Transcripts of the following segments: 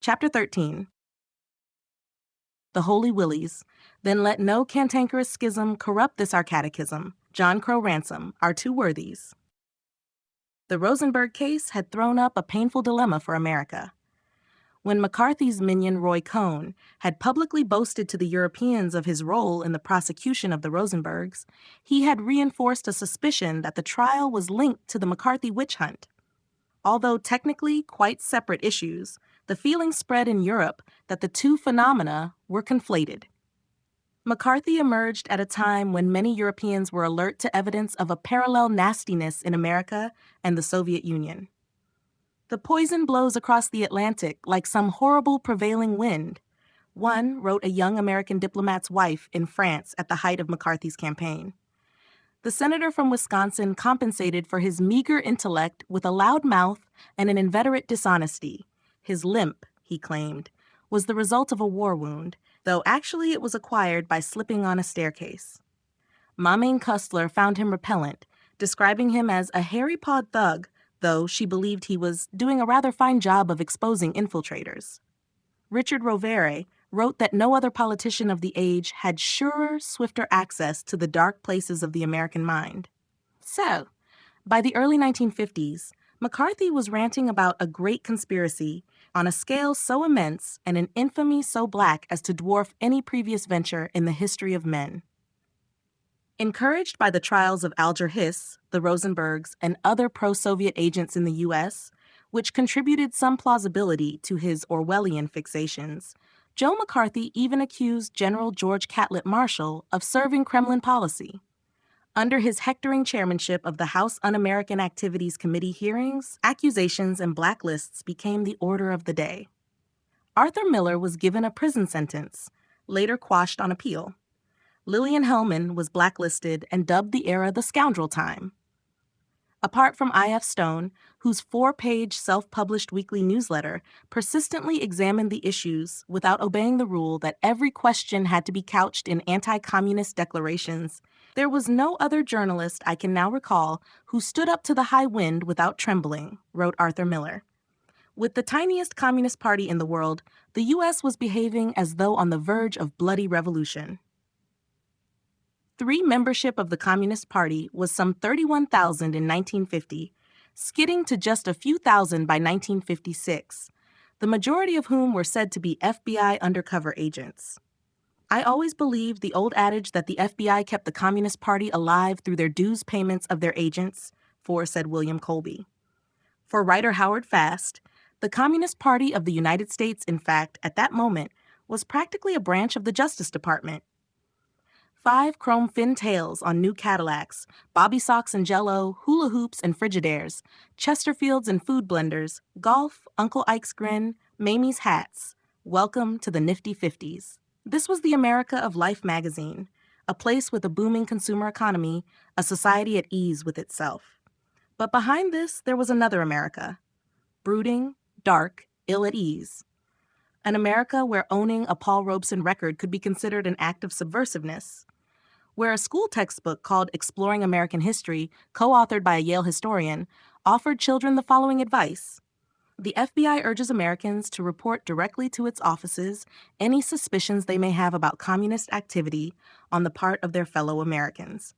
Chapter 13. The Holy Willies. Then let no cantankerous schism corrupt this our catechism. John Crow Ransom, our two worthies. The Rosenberg case had thrown up a painful dilemma for America. When McCarthy's minion Roy Cohn had publicly boasted to the Europeans of his role in the prosecution of the Rosenbergs, he had reinforced a suspicion that the trial was linked to the McCarthy witch hunt. Although technically quite separate issues, the feeling spread in Europe that the two phenomena were conflated. McCarthy emerged at a time when many Europeans were alert to evidence of a parallel nastiness in America and the Soviet Union. The poison blows across the Atlantic like some horrible prevailing wind, one wrote a young American diplomat's wife in France at the height of McCarthy's campaign. The senator from Wisconsin compensated for his meager intellect with a loud mouth and an inveterate dishonesty. His limp, he claimed, was the result of a war wound, though actually it was acquired by slipping on a staircase. Mamine Kustler found him repellent, describing him as a hairy-pawed thug, though she believed he was doing a rather fine job of exposing infiltrators. Richard Rovere wrote that no other politician of the age had surer, swifter access to the dark places of the American mind. So, by the early 1950s, McCarthy was ranting about a great conspiracy on a scale so immense and an infamy so black as to dwarf any previous venture in the history of men. Encouraged by the trials of Alger Hiss, the Rosenbergs, and other pro-Soviet agents in the U.S., which contributed some plausibility to his Orwellian fixations, Joe McCarthy even accused General George Catlett Marshall of serving Kremlin policy. Under his hectoring chairmanship of the House Un-American Activities Committee hearings, accusations and blacklists became the order of the day. Arthur Miller was given a prison sentence, later quashed on appeal. Lillian Hellman was blacklisted and dubbed the era the scoundrel time. Apart from I.F. Stone, whose 4-page self-published weekly newsletter persistently examined the issues without obeying the rule that every question had to be couched in anti-communist declarations, there was no other journalist I can now recall who stood up to the high wind without trembling, wrote Arthur Miller. With the tiniest communist party in the world, the U.S. was behaving as though on the verge of bloody revolution. Membership of the Communist Party was some 31,000 in 1950, skidding to just a few thousand by 1956, the majority of whom were said to be FBI undercover agents. I always believed the old adage that the FBI kept the Communist Party alive through their dues payments of their agents, said William Colby. For writer Howard Fast, the Communist Party of the United States, in fact, at that moment, was practically a branch of the Justice Department. 5 chrome fin tails on new Cadillacs, bobby socks and Jell-O, hula hoops and Frigidaires, Chesterfields and food blenders, golf, Uncle Ike's grin, Mamie's hats. Welcome to the nifty 50s. This was the America of Life magazine, a place with a booming consumer economy, a society at ease with itself. But behind this, there was another America. Brooding, dark, ill at ease. An America where owning a Paul Robeson record could be considered an act of subversiveness. Where a school textbook called Exploring American History, co-authored by a Yale historian, offered children the following advice. The FBI urges Americans to report directly to its offices any suspicions they may have about communist activity on the part of their fellow Americans.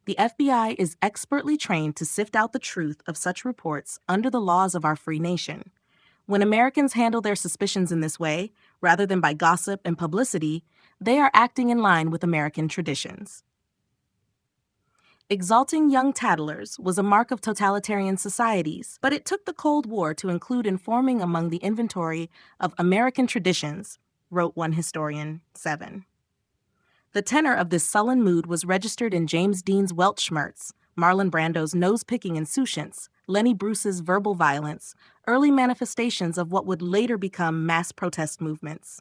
The FBI is expertly trained to sift out the truth of such reports under the laws of our free nation. When Americans handle their suspicions in this way, rather than by gossip and publicity, they are acting in line with American traditions. Exalting young tattlers was a mark of totalitarian societies, but it took the Cold War to include informing among the inventory of American traditions, wrote one historian, 7. The tenor of this sullen mood was registered in James Dean's Weltschmerz, Marlon Brando's nose-picking insouciance, Lenny Bruce's verbal violence, early manifestations of what would later become mass protest movements.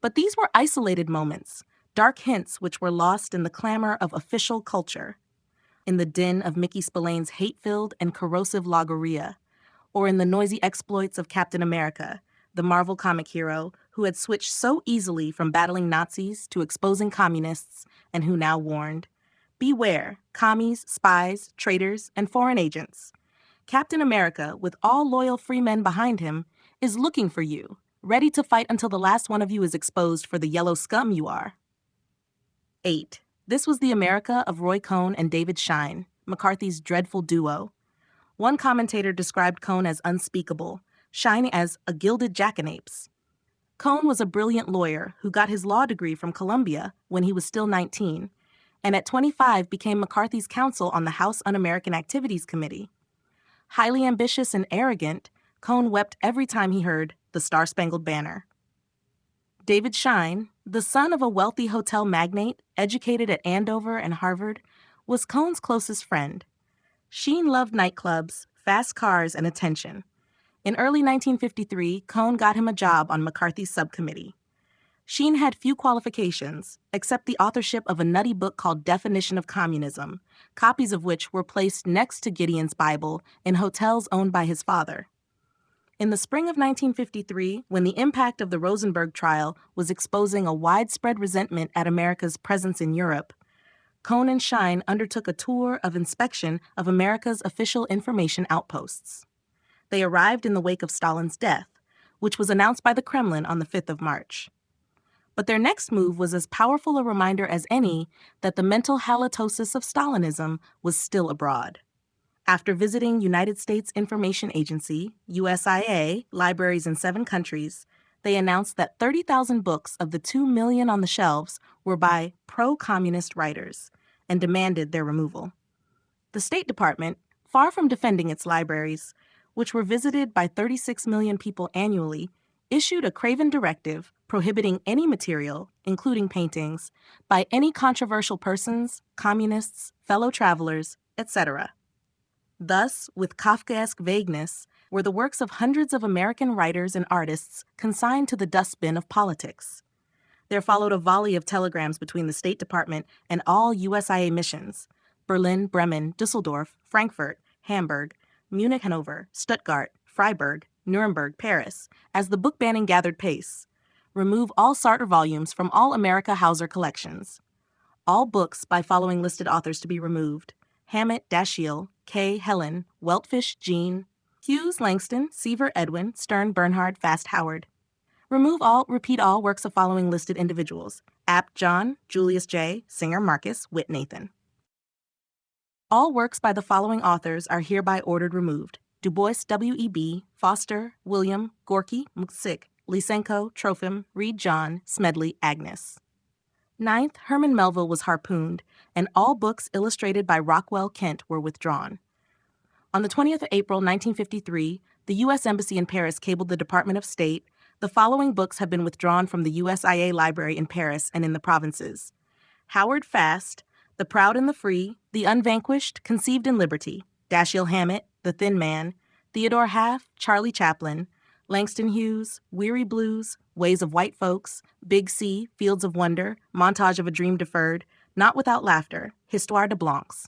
But these were isolated moments, dark hints which were lost in the clamor of official culture, in the din of Mickey Spillane's hate-filled and corrosive logorrhea, or in the noisy exploits of Captain America, the Marvel comic hero who had switched so easily from battling Nazis to exposing communists and who now warned, "Beware, commies, spies, traitors, and foreign agents. Captain America, with all loyal free men behind him, is looking for you, ready to fight until the last one of you is exposed for the yellow scum you are. 8. This was the America of Roy Cohn and David Shine, McCarthy's dreadful duo. One commentator described Cohn as unspeakable, Shine as a gilded jackanapes. Cohn was a brilliant lawyer who got his law degree from Columbia when he was still 19, and at 25 became McCarthy's counsel on the House Un-American Activities Committee. Highly ambitious and arrogant, Cohn wept every time he heard the Star-Spangled Banner. David Shine, the son of a wealthy hotel magnate educated at Andover and Harvard, was Cohn's closest friend. Sheen loved nightclubs, fast cars, and attention. In early 1953, Cohn got him a job on McCarthy's subcommittee. Sheen had few qualifications, except the authorship of a nutty book called Definition of Communism, copies of which were placed next to Gideon's Bible in hotels owned by his father. In the spring of 1953, when the impact of the Rosenberg trial was exposing a widespread resentment at America's presence in Europe, Cohn and Shine undertook a tour of inspection of America's official information outposts. They arrived in the wake of Stalin's death, which was announced by the Kremlin on the 5th of March. But their next move was as powerful a reminder as any that the mental halitosis of Stalinism was still abroad. After visiting United States Information Agency, USIA, libraries in 7 countries, they announced that 30,000 books of the 2 million on the shelves were by pro-communist writers and demanded their removal. The State Department, far from defending its libraries, which were visited by 36 million people annually, issued a craven directive prohibiting any material, including paintings, by any controversial persons, communists, fellow travelers, etc. Thus, with Kafkaesque vagueness, were the works of hundreds of American writers and artists consigned to the dustbin of politics. There followed a volley of telegrams between the State Department and all USIA missions: Berlin, Bremen, Dusseldorf, Frankfurt, Hamburg, Munich, Hanover, Stuttgart, Freiburg, Nuremberg, Paris, as the book banning gathered pace. Remove all Sartre volumes from all America Hauser collections. All books by following listed authors to be removed: Hammett, Dashiell, Kay, Helen, Weltfish, Jean, Hughes, Langston, Seaver, Edwin, Stern, Bernhard, Fast, Howard. Remove all, repeat all works of following listed individuals: Apt, John, Julius J., Singer, Marcus, Witt, Nathan. All works by the following authors are hereby ordered removed: Du Bois, W.E.B., Foster, William, Gorky, Mcsick, Lysenko, Trofim, Reed, John, Smedley, Agnes. 9th, Herman Melville was harpooned, and all books illustrated by Rockwell Kent were withdrawn. On the 20th of April, 1953, the U.S. Embassy in Paris cabled the Department of State: the following books have been withdrawn from the USIA library in Paris and in the provinces: Howard Fast, The Proud and the Free, The Unvanquished, Conceived in Liberty, Dashiell Hammett, The Thin Man, Theodore Half, Charlie Chaplin, Langston Hughes, Weary Blues, Ways of White Folks, Big C, Fields of Wonder, Montage of a Dream Deferred, Not Without Laughter, Histoire de Blancs.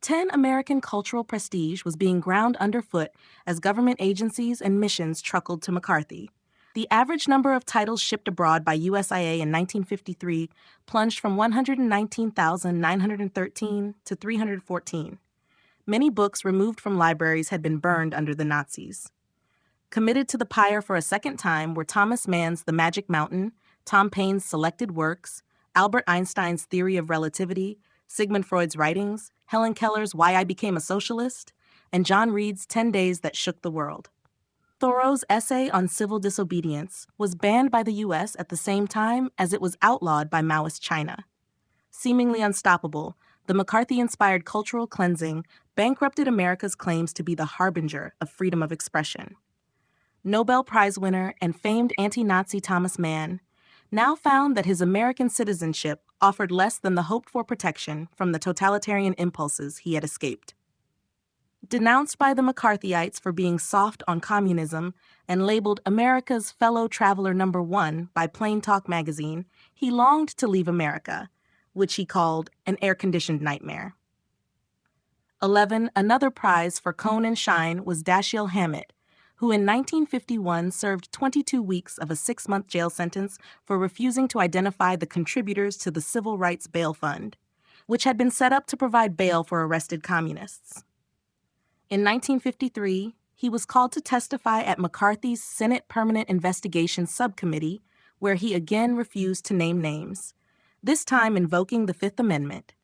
10 American cultural prestige was being ground underfoot as government agencies and missions truckled to McCarthy. The average number of titles shipped abroad by USIA in 1953 plunged from 119,913 to 314. Many books removed from libraries had been burned under the Nazis. Committed to the pyre for a second time were Thomas Mann's The Magic Mountain, Tom Paine's Selected Works, Albert Einstein's Theory of Relativity, Sigmund Freud's writings, Helen Keller's Why I Became a Socialist, and John Reed's 10 Days That Shook the World. Thoreau's essay on civil disobedience was banned by the U.S. at the same time as it was outlawed by Maoist China. Seemingly unstoppable, the McCarthy-inspired cultural cleansing bankrupted America's claims to be the harbinger of freedom of expression. Nobel Prize winner and famed anti-Nazi Thomas Mann now found that his American citizenship offered less than the hoped-for protection from the totalitarian impulses he had escaped. Denounced by the McCarthyites for being soft on communism and labeled America's fellow traveler number 1 by Plain Talk magazine, he longed to leave America, which he called an air-conditioned nightmare. 11. Another prize for Cohn and Shine was Dashiell Hammett, who in 1951 served 22 weeks of a 6-month jail sentence for refusing to identify the contributors to the Civil Rights Bail Fund, which had been set up to provide bail for arrested communists. In 1953, he was called to testify at McCarthy's Senate Permanent Investigation Subcommittee, where he again refused to name names, this time invoking the Fifth Amendment.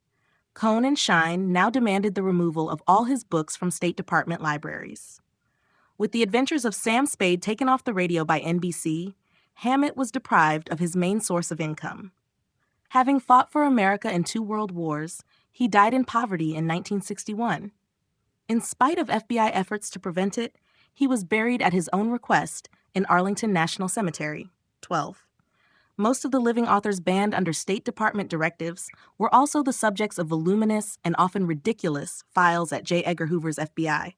Cohn and Shine now demanded the removal of all his books from State Department libraries. With the adventures of Sam Spade taken off the radio by NBC, Hammett was deprived of his main source of income. Having fought for America in 2 world wars, he died in poverty in 1961. In spite of FBI efforts to prevent it, he was buried at his own request in Arlington National Cemetery, 12. Most of the living authors banned under State Department directives were also the subjects of voluminous and often ridiculous files at J. Edgar Hoover's FBI.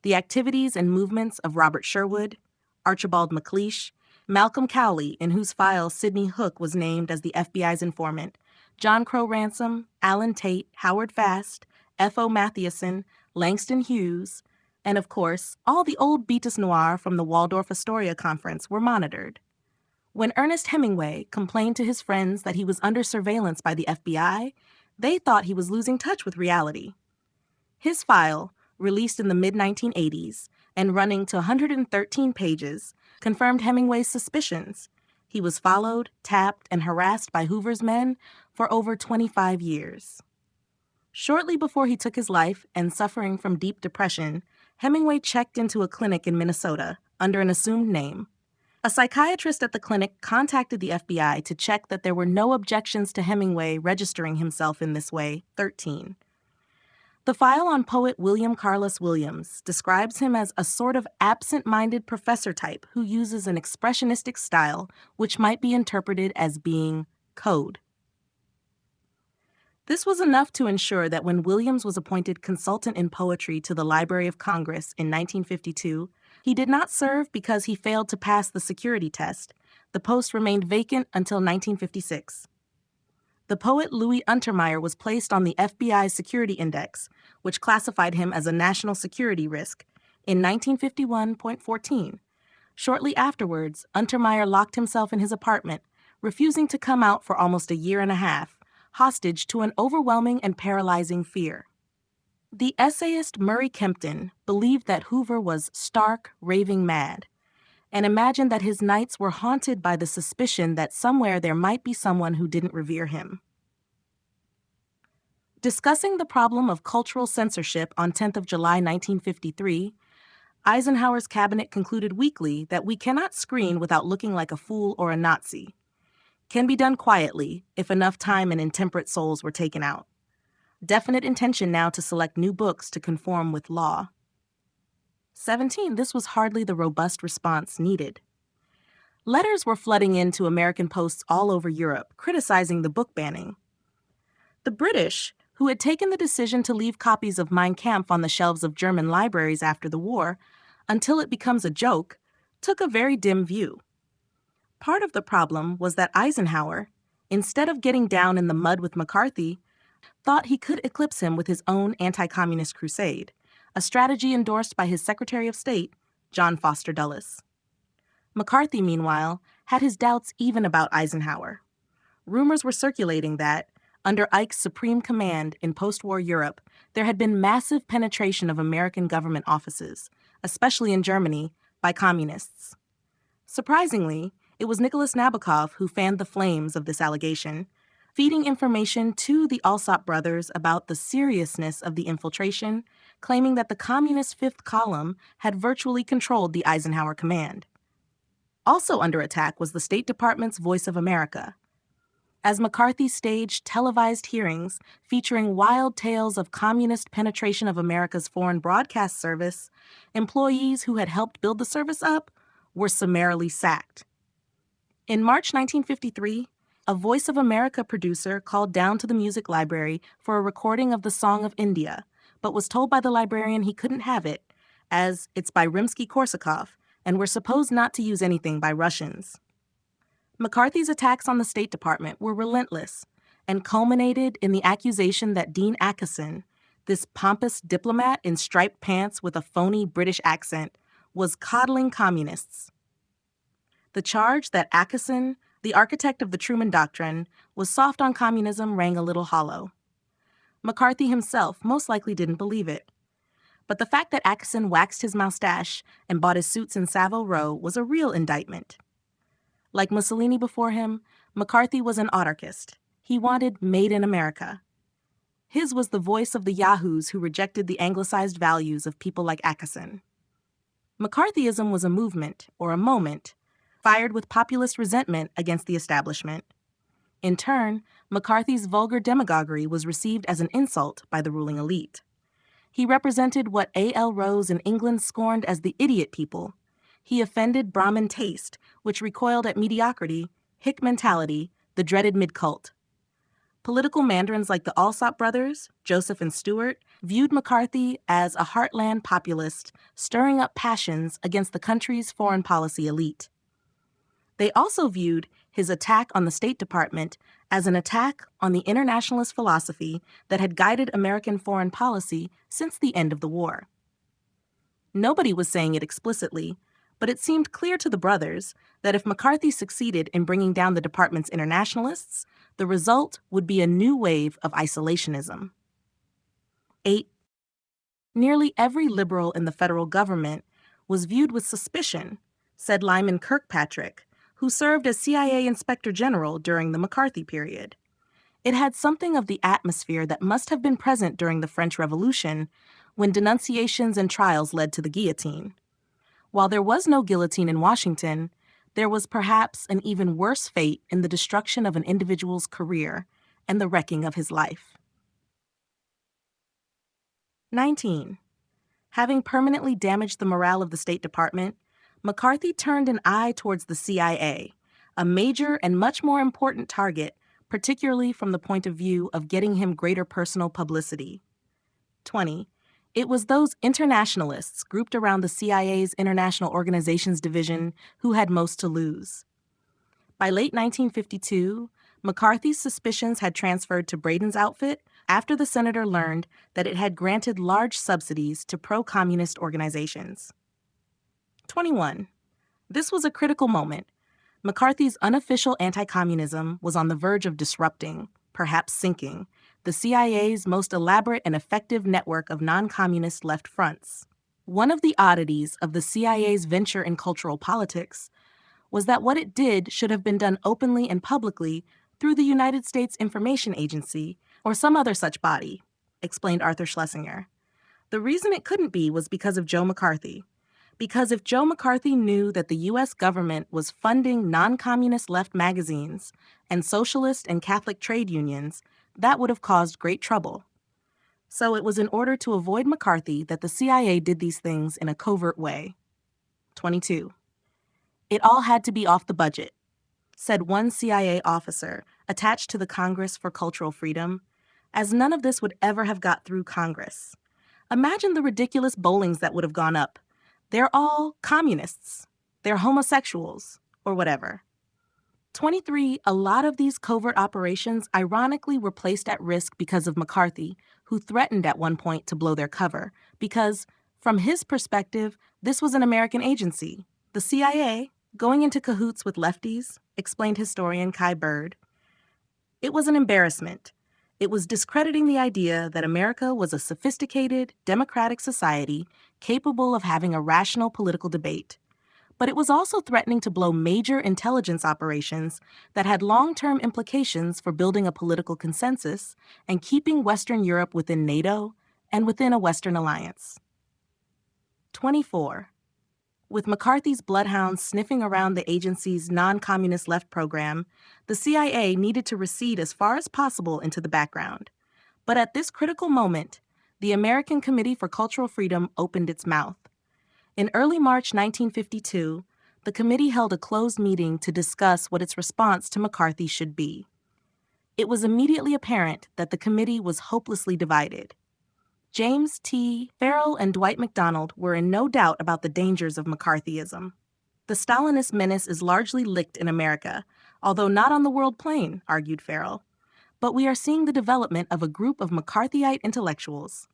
The activities and movements of Robert Sherwood, Archibald MacLeish, Malcolm Cowley, in whose file Sidney Hook was named as the FBI's informant, John Crow Ransom, Alan Tate, Howard Fast, F.O. Mathieson, Langston Hughes, and of course, all the old Beatus Noir from the Waldorf Astoria Conference were monitored. When Ernest Hemingway complained to his friends that he was under surveillance by the FBI, they thought he was losing touch with reality. His file, released in the mid-1980s and running to 113 pages, confirmed Hemingway's suspicions. He was followed, tapped, and harassed by Hoover's men for over 25 years. Shortly before he took his life and suffering from deep depression, Hemingway checked into a clinic in Minnesota under an assumed name. A psychiatrist at the clinic contacted the FBI to check that there were no objections to Hemingway registering himself in this way, 13. The file on poet William Carlos Williams describes him as a sort of absent-minded professor type who uses an expressionistic style which might be interpreted as being code. This was enough to ensure that when Williams was appointed consultant in poetry to the Library of Congress in 1952, he did not serve because he failed to pass the security test. The post remained vacant until 1956. The poet Louis Untermeyer was placed on the FBI's security index, which classified him as a national security risk, in 1951.14. Shortly afterwards, Untermeyer locked himself in his apartment, refusing to come out for almost a year and a half, hostage to an overwhelming and paralyzing fear. The essayist Murray Kempton believed that Hoover was stark, raving mad, and imagined that his nights were haunted by the suspicion that somewhere there might be someone who didn't revere him. Discussing the problem of cultural censorship on 10th of July 1953, Eisenhower's cabinet concluded weakly that we cannot screen without looking like a fool or a Nazi. Can be done quietly if enough time and intemperate souls were taken out. Definite intention now to select new books to conform with law. 17. This was hardly the robust response needed. Letters were flooding into American posts all over Europe, criticizing the book banning. The British, who had taken the decision to leave copies of Mein Kampf on the shelves of German libraries after the war, until it becomes a joke, took a very dim view. Part of the problem was that Eisenhower, instead of getting down in the mud with McCarthy, thought he could eclipse him with his own anti-communist crusade, a strategy endorsed by his Secretary of State, John Foster Dulles. McCarthy, meanwhile, had his doubts even about Eisenhower. Rumors were circulating that, under Ike's supreme command in post-war Europe, there had been massive penetration of American government offices, especially in Germany, by communists. Surprisingly, it was Nicholas Nabokov who fanned the flames of this allegation, feeding information to the Alsop brothers about the seriousness of the infiltration, claiming that the communist fifth column had virtually controlled the Eisenhower command. Also under attack was the State Department's Voice of America. As McCarthy staged televised hearings featuring wild tales of communist penetration of America's foreign broadcast service, employees who had helped build the service up were summarily sacked. In March 1953, a Voice of America producer called down to the music library for a recording of the Song of India, but was told by the librarian he couldn't have it, as it's by Rimsky-Korsakov, and we're supposed not to use anything by Russians. McCarthy's attacks on the State Department were relentless and culminated in the accusation that Dean Acheson, this pompous diplomat in striped pants with a phony British accent, was coddling communists. The charge that Acheson, the architect of the Truman Doctrine, was soft on communism rang a little hollow. McCarthy himself most likely didn't believe it. But the fact that Atkinson waxed his mustache and bought his suits in Savile Row was a real indictment. Like Mussolini before him, McCarthy was an autarkist. He wanted Made in America. His was the voice of the yahoos who rejected the anglicized values of people like Atkinson. McCarthyism was a movement, or a moment, fired with populist resentment against the establishment. In turn, McCarthy's vulgar demagoguery was received as an insult by the ruling elite. He represented what A.L. Rose in England scorned as the idiot people. He offended Brahmin taste, which recoiled at mediocrity, hick mentality, the dreaded mid-cult. Political mandarins like the Alsop brothers, Joseph and Stuart, viewed McCarthy as a heartland populist stirring up passions against the country's foreign policy elite. They also viewed his attack on the State Department as an attack on the internationalist philosophy that had guided American foreign policy since the end of the war. Nobody was saying it explicitly, but it seemed clear to the brothers that if McCarthy succeeded in bringing down the department's internationalists, the result would be a new wave of isolationism. 8. Nearly every liberal in the federal government was viewed with suspicion, said Lyman Kirkpatrick, who served as CIA Inspector General during the McCarthy period. It had something of the atmosphere that must have been present during the French Revolution, when denunciations and trials led to the guillotine. While there was no guillotine in Washington, there was perhaps an even worse fate in the destruction of an individual's career and the wrecking of his life. 19. Having permanently damaged the morale of the State Department, McCarthy turned an eye towards the CIA, a major and much more important target, particularly from the point of view of getting him greater personal publicity. 20. It was those internationalists grouped around the CIA's International Organizations Division who had most to lose. By late 1952, McCarthy's suspicions had transferred to Braden's outfit after the senator learned that it had granted large subsidies to pro-communist organizations. 21. This was a critical moment. McCarthy's unofficial anti-communism was on the verge of disrupting, perhaps sinking, the CIA's most elaborate and effective network of non-communist left fronts. One of the oddities of the CIA's venture in cultural politics was that what it did should have been done openly and publicly through the United States Information Agency or some other such body, explained Arthur Schlesinger. The reason it couldn't be was because of Joe McCarthy. Because if Joe McCarthy knew that the U.S. government was funding non-communist left magazines and socialist and Catholic trade unions, that would have caused great trouble. So it was in order to avoid McCarthy that the CIA did these things in a covert way. 22. It all had to be off the budget, said one CIA officer attached to the Congress for Cultural Freedom, as none of this would ever have got through Congress. Imagine the ridiculous bowlings that would have gone up. They're all communists. They're homosexuals, or whatever. 23. A lot of these covert operations ironically were placed at risk because of McCarthy, who threatened at one point to blow their cover, because, from his perspective, this was an American agency. The CIA, going into cahoots with lefties, explained historian Kai Bird. It was an embarrassment. It was discrediting the idea that America was a sophisticated, democratic society capable of having a rational political debate. But it was also threatening to blow major intelligence operations that had long-term implications for building a political consensus and keeping Western Europe within NATO and within a Western alliance. 24. With McCarthy's bloodhounds sniffing around the agency's non-communist left program, the CIA needed to recede as far as possible into the background. But at this critical moment, the American Committee for Cultural Freedom opened its mouth. In early March 1952, the committee held a closed meeting to discuss what its response to McCarthy should be. It was immediately apparent that the committee was hopelessly divided. James T. Farrell and Dwight MacDonald were in no doubt about the dangers of McCarthyism. The Stalinist menace is largely licked in America, although not on the world plane, argued Farrell. But we are seeing the development of a group of McCarthyite intellectuals.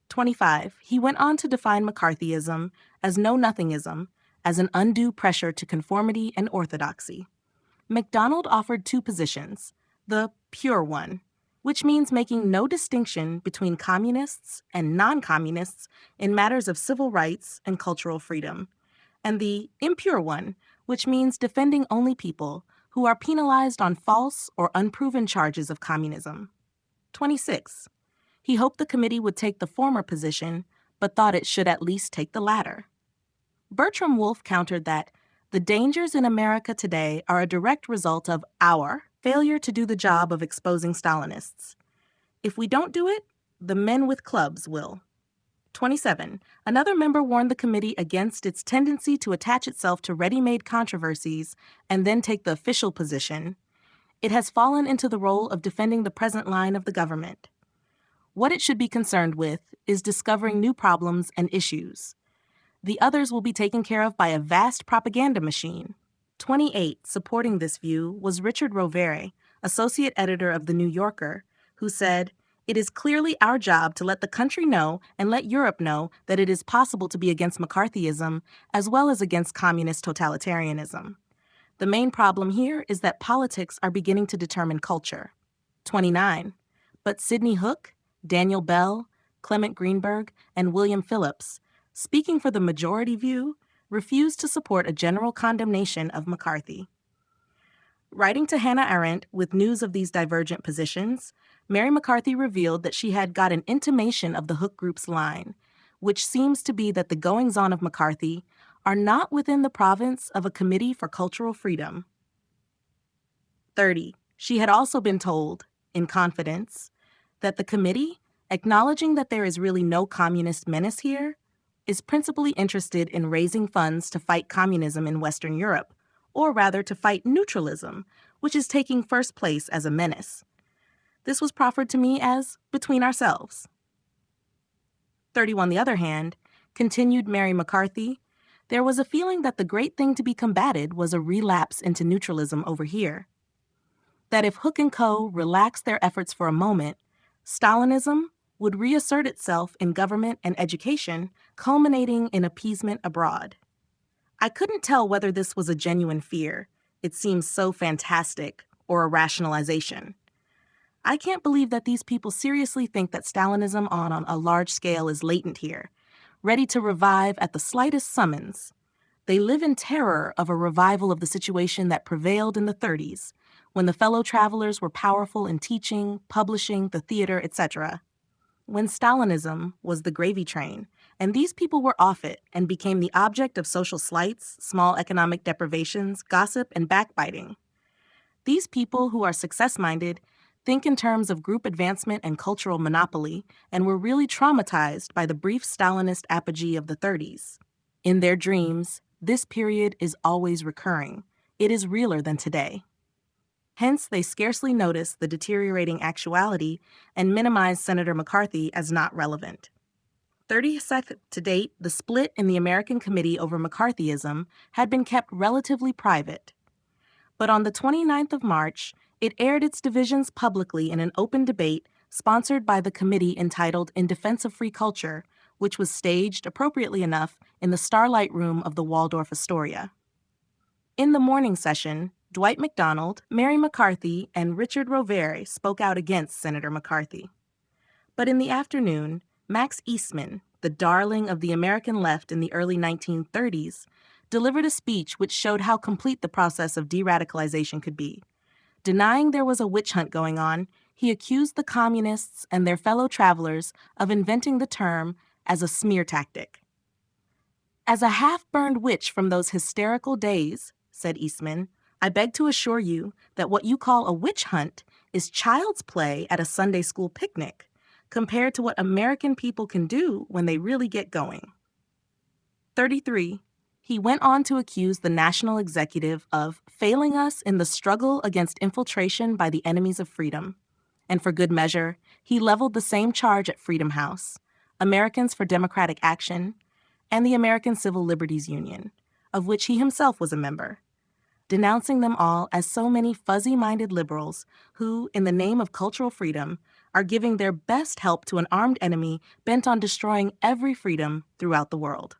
25. He went on to define McCarthyism as know-nothingism, as an undue pressure to conformity and orthodoxy. MacDonald offered two positions: the pure one, which means making no distinction between communists and non-communists in matters of civil rights and cultural freedom, and the impure one, which means defending only people who are penalized on false or unproven charges of communism. 26. He hoped the committee would take the former position, but thought it should at least take the latter. Bertram Wolfe countered that the dangers in America today are a direct result of our failure to do the job of exposing Stalinists. If we don't do it, the men with clubs will. 27. Another member warned the committee against its tendency to attach itself to ready-made controversies and then take the official position. It has fallen into the role of defending the present line of the government. What it should be concerned with is discovering new problems and issues. The others will be taken care of by a vast propaganda machine. 28. Supporting this view was Richard Rovere, associate editor of The New Yorker, who said, "It is clearly our job to let the country know and let Europe know that it is possible to be against McCarthyism as well as against communist totalitarianism. The main problem here is that politics are beginning to determine culture." 29. But Sidney Hook, Daniel Bell, Clement Greenberg, and William Phillips, speaking for the majority view, refused to support a general condemnation of McCarthy. Writing to Hannah Arendt with news of these divergent positions, Mary McCarthy revealed that she had got an intimation of the Hook Group's line, which seems to be that the goings-on of McCarthy are not within the province of a Committee for Cultural Freedom. 30. She had also been told, in confidence, that the committee, acknowledging that there is really no communist menace here, is principally interested in raising funds to fight communism in Western Europe, or rather to fight neutralism, which is taking first place as a menace. This was proffered to me as between ourselves. 30. On the other hand, continued Mary McCarthy, there was a feeling that the great thing to be combated was a relapse into neutralism over here. That if Hook and Co. relaxed their efforts for a moment, Stalinism would reassert itself in government and education, culminating in appeasement abroad. I couldn't tell whether this was a genuine fear, it seems so fantastic, or a rationalization. I can't believe that these people seriously think that Stalinism on a large scale is latent here, ready to revive at the slightest summons. They live in terror of a revival of the situation that prevailed in the 30s, when the fellow travelers were powerful in teaching, publishing, the theater, etc. When Stalinism was the gravy train, and these people were off it and became the object of social slights, small economic deprivations, gossip, and backbiting. These people who are success-minded think in terms of group advancement and cultural monopoly, and were really traumatized by the brief Stalinist apogee of the 30s. In their dreams, this period is always recurring. It is realer than today. Hence, they scarcely notice the deteriorating actuality and minimize Senator McCarthy as not relevant. 30th to date, the split in the American Committee over McCarthyism had been kept relatively private. But on the 29th of March, it aired its divisions publicly in an open debate sponsored by the committee entitled In Defense of Free Culture, which was staged, appropriately enough, in the Starlight Room of the Waldorf Astoria. In the morning session, Dwight MacDonald, Mary McCarthy, and Richard Rovere spoke out against Senator McCarthy. But in the afternoon, Max Eastman, the darling of the American left in the early 1930s, delivered a speech which showed how complete the process of de-radicalization could be. Denying there was a witch hunt going on, he accused the communists and their fellow travelers of inventing the term as a smear tactic. "As a half-burned witch from those hysterical days," said Eastman, "I beg to assure you that what you call a witch hunt is child's play at a Sunday school picnic, compared to what American people can do when they really get going." 33. He went on to accuse the national executive of failing us in the struggle against infiltration by the enemies of freedom. And for good measure, he leveled the same charge at Freedom House, Americans for Democratic Action, and the American Civil Liberties Union, of which he himself was a member, denouncing them all as so many fuzzy-minded liberals who, in the name of cultural freedom, are giving their best help to an armed enemy bent on destroying every freedom throughout the world.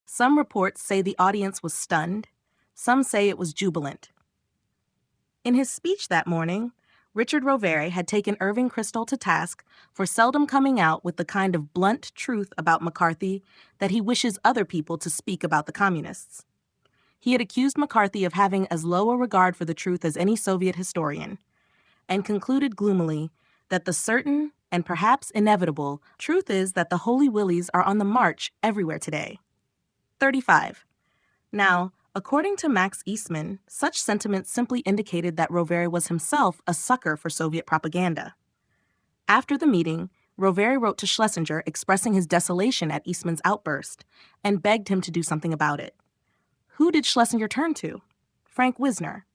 Some reports say the audience was stunned. Some say it was jubilant. In his speech that morning, Richard Rovere had taken Irving Kristol to task for seldom coming out with the kind of blunt truth about McCarthy that he wishes other people to speak about the communists. He had accused McCarthy of having as low a regard for the truth as any Soviet historian, and concluded gloomily that the certain, and perhaps inevitable, truth is that the Holy Willies are on the march everywhere today. 35. Now, according to Max Eastman, such sentiments simply indicated that Rovere was himself a sucker for Soviet propaganda. After the meeting, Rovere wrote to Schlesinger expressing his desolation at Eastman's outburst and begged him to do something about it. Who did Schlesinger turn to? Frank Wisner.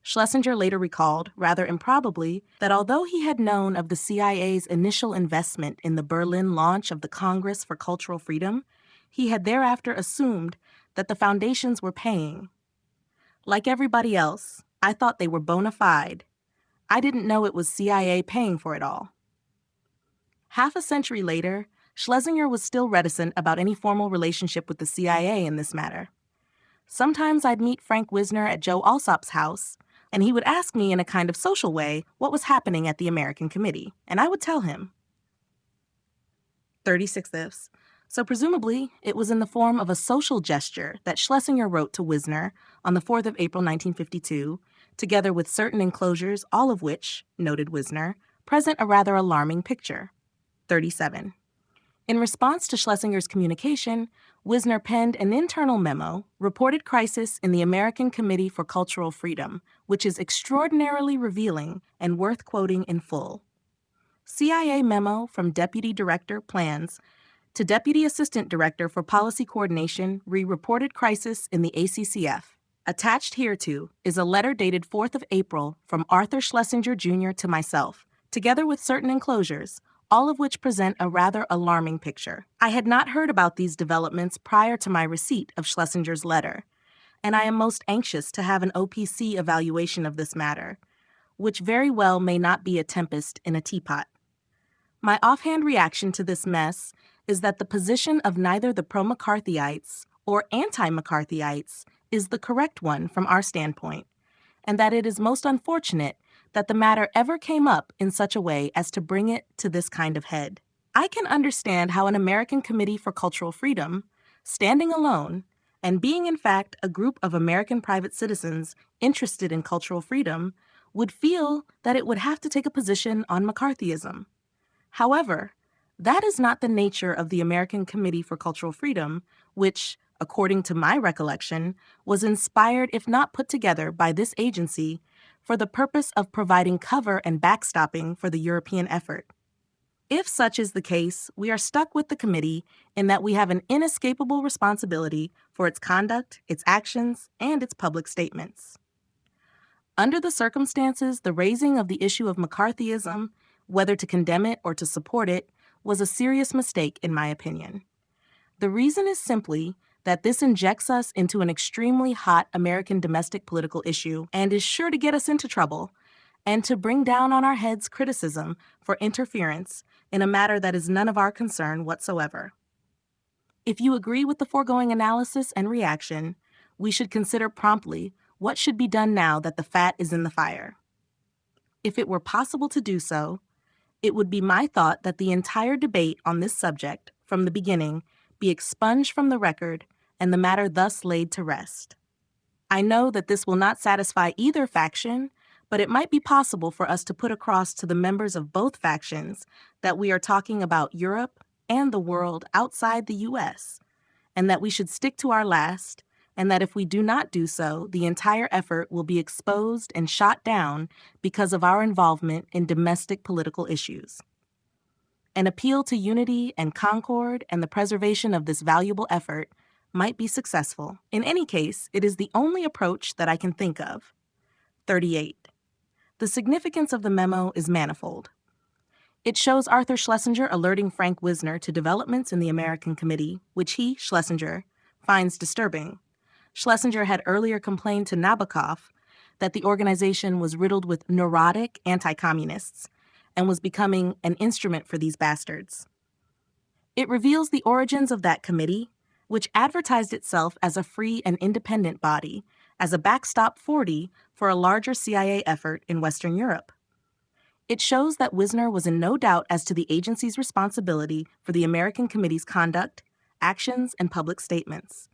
Schlesinger later recalled, rather improbably, that although he had known of the CIA's initial investment in the Berlin launch of the Congress for Cultural Freedom, he had thereafter assumed that the foundations were paying. Like everybody else, I thought they were bona fide. I didn't know it was CIA paying for it all. Half a century later, Schlesinger was still reticent about any formal relationship with the CIA in this matter. Sometimes I'd meet Frank Wisner at Joe Alsop's house, and he would ask me in a kind of social way what was happening at the American Committee, and I would tell him. 36. So presumably, it was in the form of a social gesture that Schlesinger wrote to Wisner on the 4th of April 1952, together with certain enclosures, all of which, noted Wisner, present a rather alarming picture. 37. In response to Schlesinger's communication, Wisner penned an internal memo, Reported Crisis in the American Committee for Cultural Freedom, which is extraordinarily revealing and worth quoting in full. CIA memo from Deputy Director Plans to Deputy Assistant Director for Policy Coordination Reported Crisis in the ACCF. Attached hereto is a letter dated 4th of April from Arthur Schlesinger Jr. to myself, together with certain enclosures, all of which present a rather alarming picture. I had not heard about these developments prior to my receipt of Schlesinger's letter, and I am most anxious to have an OPC evaluation of this matter, which very well may not be a tempest in a teapot. My offhand reaction to this mess is that the position of neither the pro-McCarthyites or anti-McCarthyites is the correct one from our standpoint, and that it is most unfortunate that the matter ever came up in such a way as to bring it to this kind of head. I can understand how an American Committee for Cultural Freedom, standing alone, and being in fact a group of American private citizens interested in cultural freedom, would feel that it would have to take a position on McCarthyism. However, that is not the nature of the American Committee for Cultural Freedom, which, according to my recollection, was inspired if not put together by this agency for the purpose of providing cover and backstopping for the European effort. If such is the case, we are stuck with the committee in that we have an inescapable responsibility for its conduct, its actions, and its public statements. Under the circumstances, the raising of the issue of McCarthyism, whether to condemn it or to support it, was a serious mistake in my opinion. The reason is simply that this injects us into an extremely hot American domestic political issue and is sure to get us into trouble, and to bring down on our heads criticism for interference in a matter that is none of our concern whatsoever. If you agree with the foregoing analysis and reaction, we should consider promptly what should be done now that the fat is in the fire. If it were possible to do so, it would be my thought that the entire debate on this subject, from the beginning, be expunged from the record and the matter thus laid to rest. I know that this will not satisfy either faction, but it might be possible for us to put across to the members of both factions that we are talking about Europe and the world outside the U.S., and that we should stick to our last, and that if we do not do so, the entire effort will be exposed and shot down because of our involvement in domestic political issues. An appeal to unity and concord and the preservation of this valuable effort might be successful. In any case, it is the only approach that I can think of. 38. The significance of the memo is manifold. It shows Arthur Schlesinger alerting Frank Wisner to developments in the American Committee, which he, Schlesinger, finds disturbing. Schlesinger had earlier complained to Nabokov that the organization was riddled with neurotic anti-communists and was becoming an instrument for these bastards. It reveals the origins of that committee, which advertised itself as a free and independent body, as a backstop 40 for a larger CIA effort in Western Europe. It shows that Wisner was in no doubt as to the agency's responsibility for the American Committee's conduct, actions, and public statements.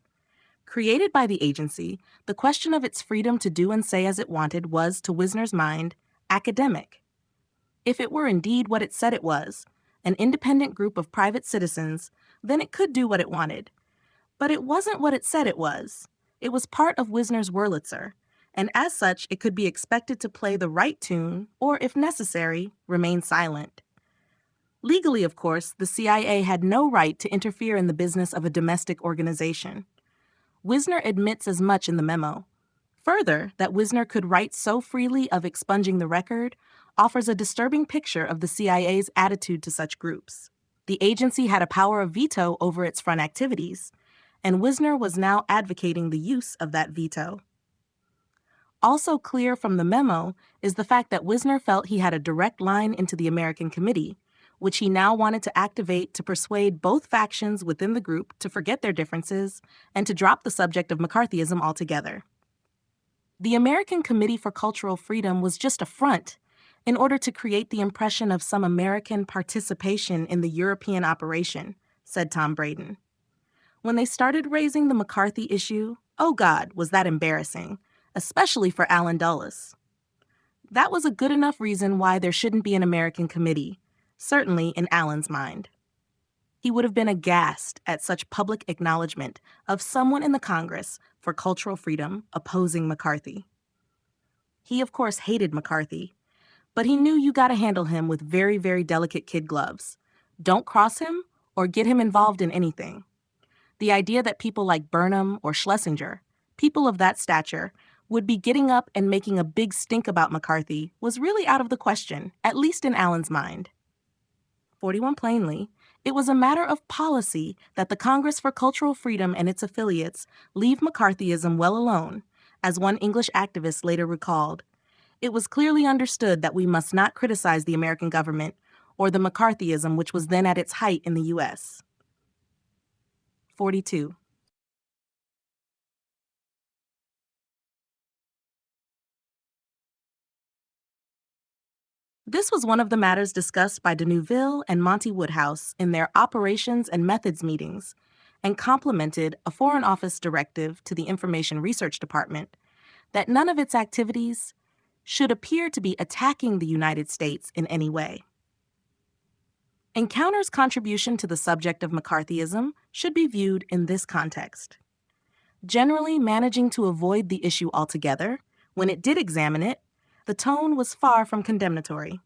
Created by the agency, the question of its freedom to do and say as it wanted was, to Wisner's mind, academic. If it were indeed what it said it was, an independent group of private citizens, then it could do what it wanted. But it wasn't what it said it was. It was part of Wisner's Wurlitzer, and as such, it could be expected to play the right tune, or, if necessary, remain silent. Legally, of course, the CIA had no right to interfere in the business of a domestic organization. Wisner admits as much in the memo. Further, that Wisner could write so freely of expunging the record offers a disturbing picture of the CIA's attitude to such groups. The agency had a power of veto over its front activities, and Wisner was now advocating the use of that veto. Also clear from the memo is the fact that Wisner felt he had a direct line into the American Committee, which he now wanted to activate to persuade both factions within the group to forget their differences and to drop the subject of McCarthyism altogether. The American Committee for Cultural Freedom was just a front in order to create the impression of some American participation in the European operation, said Tom Braden. When they started raising the McCarthy issue, oh God, was that embarrassing, especially for Allen Dulles. That was a good enough reason why there shouldn't be an American committee, certainly in Allen's mind. He would have been aghast at such public acknowledgement of someone in the Congress for cultural freedom opposing McCarthy. He, of course, hated McCarthy, but he knew you gotta handle him with very, very delicate kid gloves. Don't cross him or get him involved in anything. The idea that people like Burnham or Schlesinger, people of that stature, would be getting up and making a big stink about McCarthy was really out of the question, at least in Allen's mind. 41 plainly, it was a matter of policy that the Congress for Cultural Freedom and its affiliates leave McCarthyism well alone, as one English activist later recalled. It was clearly understood that we must not criticize the American government or the McCarthyism which was then at its height in the U.S. 42. This was one of the matters discussed by de Neuville and Monty Woodhouse in their operations and methods meetings, and complemented a Foreign Office directive to the Information Research Department that none of its activities should appear to be attacking the United States in any way. Encounter's contribution to the subject of McCarthyism should be viewed in this context. Generally managing to avoid the issue altogether, when it did examine it, the tone was far from condemnatory.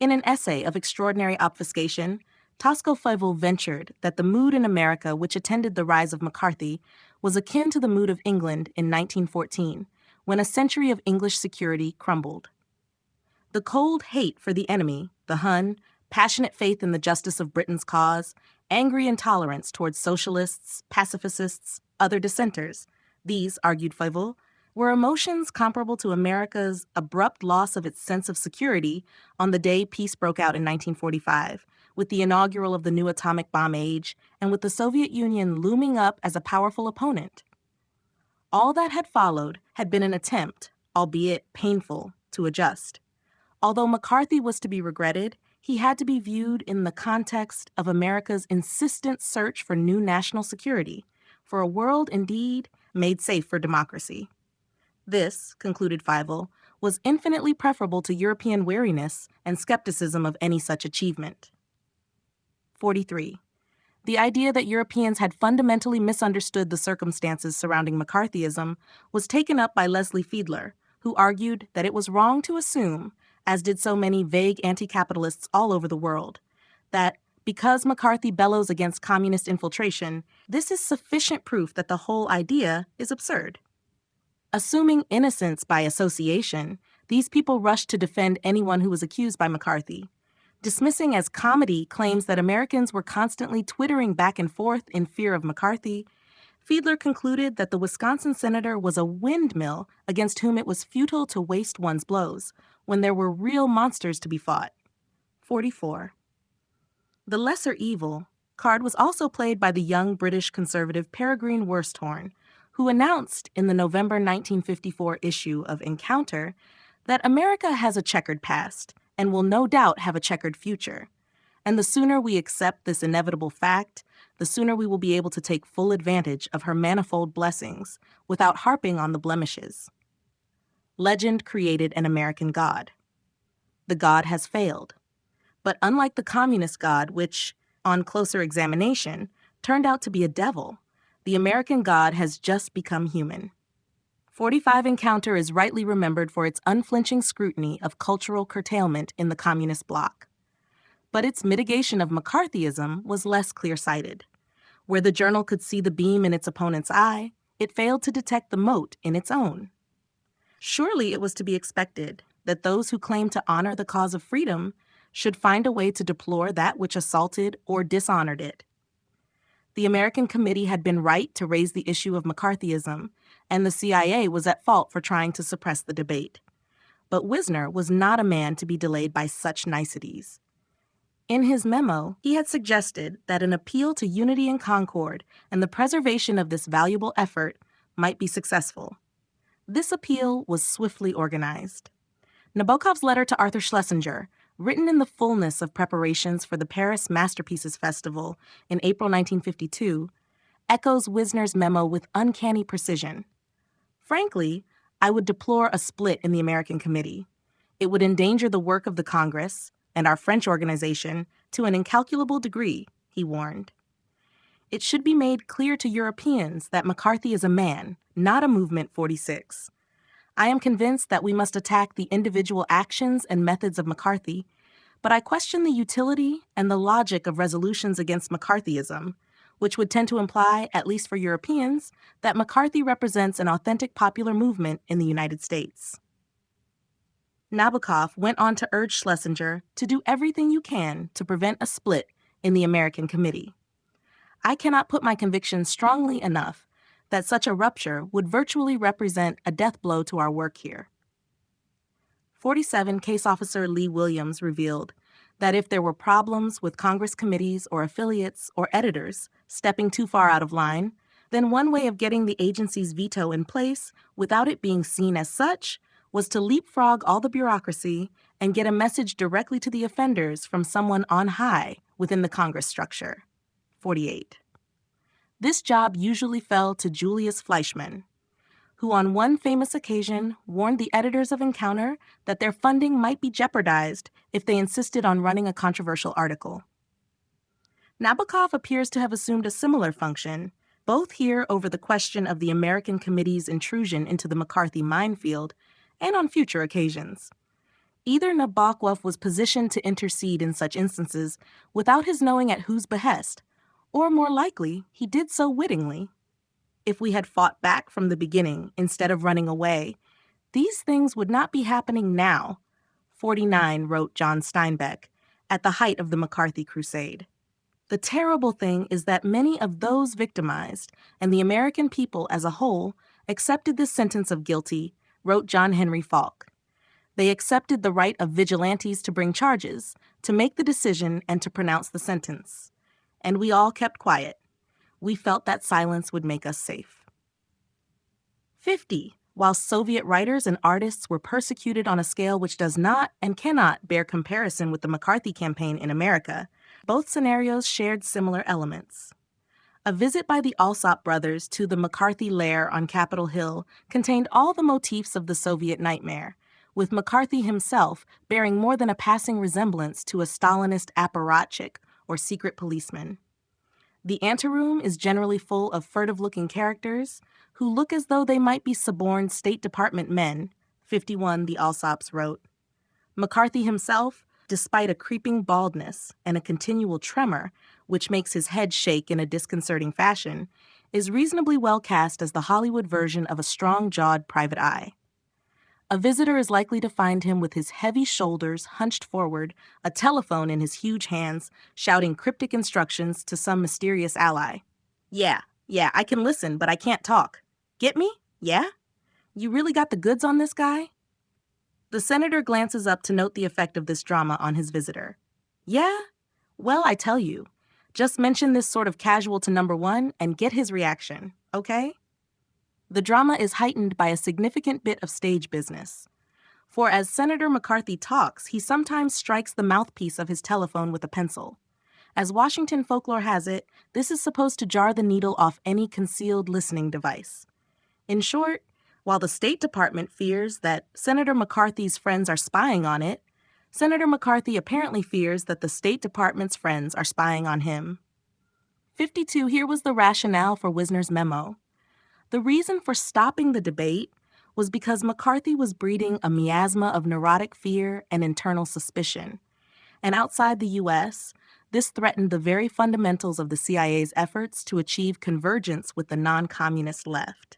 In an essay of extraordinary obfuscation, Tosco Fievel ventured that the mood in America which attended the rise of McCarthy was akin to the mood of England in 1914, when a century of English security crumbled. The cold hate for the enemy, the Hun, passionate faith in the justice of Britain's cause, angry intolerance towards socialists, pacifists, other dissenters, these, argued Fievel, were emotions comparable to America's abrupt loss of its sense of security on the day peace broke out in 1945, with the inaugural of the new atomic bomb age and with the Soviet Union looming up as a powerful opponent. All that had followed had been an attempt, albeit painful, to adjust. Although McCarthy was to be regretted, he had to be viewed in the context of America's insistent search for new national security, for a world, indeed, made safe for democracy. This, concluded Fievel, was infinitely preferable to European wariness and skepticism of any such achievement. 43. The idea that Europeans had fundamentally misunderstood the circumstances surrounding McCarthyism was taken up by Leslie Fiedler, who argued that it was wrong to assume, as did so many vague anti-capitalists all over the world, that because McCarthy bellows against communist infiltration, this is sufficient proof that the whole idea is absurd. Assuming innocence by association, these people rushed to defend anyone who was accused by McCarthy. Dismissing as comedy claims that Americans were constantly twittering back and forth in fear of McCarthy, Fiedler concluded that the Wisconsin senator was a windmill against whom it was futile to waste one's blows, when there were real monsters to be fought. 44. The lesser evil card was also played by the young British conservative Peregrine Worsthorne, who announced in the November 1954 issue of Encounter that America has a checkered past and will no doubt have a checkered future. And the sooner we accept this inevitable fact, the sooner we will be able to take full advantage of her manifold blessings without harping on the blemishes. Legend created an American God. The God has failed. But unlike the communist God, which, on closer examination, turned out to be a devil, the American God has just become human. 45 Encounter is rightly remembered for its unflinching scrutiny of cultural curtailment in the communist bloc. But its mitigation of McCarthyism was less clear-sighted. Where the journal could see the beam in its opponent's eye, it failed to detect the mote in its own. Surely it was to be expected that those who claim to honor the cause of freedom should find a way to deplore that which assaulted or dishonored it. The American Committee had been right to raise the issue of McCarthyism, and the CIA was at fault for trying to suppress the debate. But Wisner was not a man to be delayed by such niceties. In his memo, he had suggested that an appeal to unity and concord and the preservation of this valuable effort might be successful. This appeal was swiftly organized. Nabokov's letter to Arthur Schlesinger, written in the fullness of preparations for the Paris Masterpieces Festival in April 1952, echoes Wisner's memo with uncanny precision. Frankly, I would deplore a split in the American Committee. It would endanger the work of the Congress and our French organization to an incalculable degree, he warned. It should be made clear to Europeans that McCarthy is a man, not a Movement 46. I am convinced that we must attack the individual actions and methods of McCarthy, but I question the utility and the logic of resolutions against McCarthyism, which would tend to imply, at least for Europeans, that McCarthy represents an authentic popular movement in the United States. Nabokov went on to urge Schlesinger to do everything you can to prevent a split in the American Committee. I cannot put my conviction strongly enough that such a rupture would virtually represent a death blow to our work here. 47 Case Officer Lee Williams revealed that if there were problems with Congress committees or affiliates or editors stepping too far out of line, then one way of getting the agency's veto in place without it being seen as such was to leapfrog all the bureaucracy and get a message directly to the offenders from someone on high within the Congress structure. 48. This job usually fell to Julius Fleischmann, who on one famous occasion warned the editors of Encounter that their funding might be jeopardized if they insisted on running a controversial article. Nabokov appears to have assumed a similar function, both here over the question of the American Committee's intrusion into the McCarthy minefield and on future occasions. Either Nabokov was positioned to intercede in such instances without his knowing at whose behest, or more likely, he did so wittingly. If we had fought back from the beginning instead of running away, these things would not be happening now, 49 wrote John Steinbeck, at the height of the McCarthy crusade. The terrible thing is that many of those victimized, and the American people as a whole, accepted this sentence of guilty, wrote John Henry Falk. They accepted the right of vigilantes to bring charges, to make the decision, and to pronounce the sentence. And we all kept quiet. We felt that silence would make us safe. 50. While Soviet writers and artists were persecuted on a scale which does not and cannot bear comparison with the McCarthy campaign in America, both scenarios shared similar elements. A visit by the Alsop brothers to the McCarthy lair on Capitol Hill contained all the motifs of the Soviet nightmare, with McCarthy himself bearing more than a passing resemblance to a Stalinist apparatchik or secret policeman. The anteroom is generally full of furtive-looking characters who look as though they might be suborned State Department men, 51 the Alsops wrote. McCarthy himself, despite a creeping baldness and a continual tremor, which makes his head shake in a disconcerting fashion, is reasonably well cast as the Hollywood version of a strong-jawed private eye. A visitor is likely to find him with his heavy shoulders hunched forward, a telephone in his huge hands, shouting cryptic instructions to some mysterious ally. Yeah, I can listen, but I can't talk. Get me? Yeah? You really got the goods on this guy? The senator glances up to note the effect of this drama on his visitor. Yeah? Well, I tell you, just mention this sort of casual to number one and get his reaction, okay? The drama is heightened by a significant bit of stage business. For as Senator McCarthy talks, he sometimes strikes the mouthpiece of his telephone with a pencil. As Washington folklore has it, this is supposed to jar the needle off any concealed listening device. In short, while the State Department fears that Senator McCarthy's friends are spying on it, Senator McCarthy apparently fears that the State Department's friends are spying on him. 52. Here was the rationale for Wisner's memo. The reason for stopping the debate was because McCarthy was breeding a miasma of neurotic fear and internal suspicion. And outside the U.S., this threatened the very fundamentals of the CIA's efforts to achieve convergence with the non-communist left.